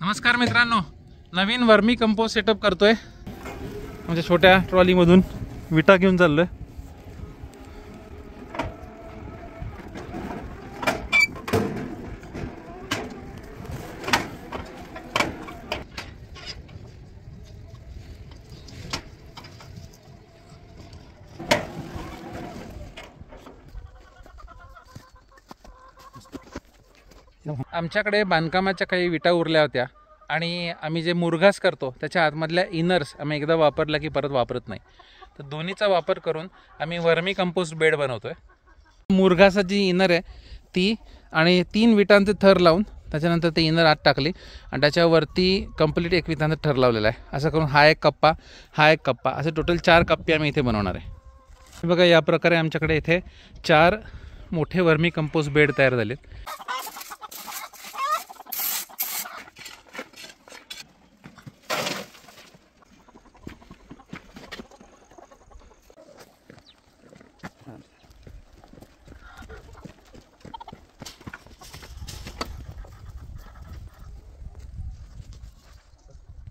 नमस्कार मित्रांनो, नवीन वर्मी compost setup करतोय। म्हणजे छोट्या ट्रॉलीमधून विटा घेऊन चाललोय। आमच्याकडे बांधकामाच्या काही विटा उरल्या होत्या आणि आम्ही जे मुरघास करतो त्याच्या आतमधल्या इनर्स आम्ही एकदा वापरला की परत वापरत नाही। तर दोन्हीचा वापर करून आम्ही वर्मी कंपोस्ट बेड बनवतोय। मुरघासाची इनर आहे ती आणि 3 विटांचे थर लावून त्याच्यानंतर ते इनर आत टाकली आणि त्याच्यावरती कंप्लीट 1 विटांचा थर लावलेला आहे। असं करून हा एक कप्पा असे टोटल 4 कप्पे आम्ही इथे बनवणार आहे। बघा, या प्रकारे आमच्याकडे इथे 4 मोठे वर्मी कंपोस्ट बेड तयार झालेत।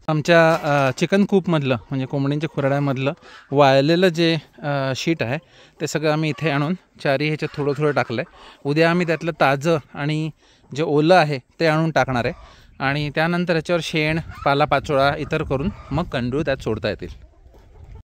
आमच्या चिकन कूपमधलं म्हणजे कोंबडींच्या खुराड्यामधलं वाळलेलं जे शीट आहे ते सगळं आम्ही इथे आणून चारी ह्याच्यात थोडं थोडं टाकलं आहे। उद्या आम्ही त्यातलं ताजं आणि जे ओलं आहे ते आणून टाकणार आहे आणि त्यानंतर याच्यावर शेण, पालापाचोळा इतर करून मग कंदूळ त्यात सोडता येतील।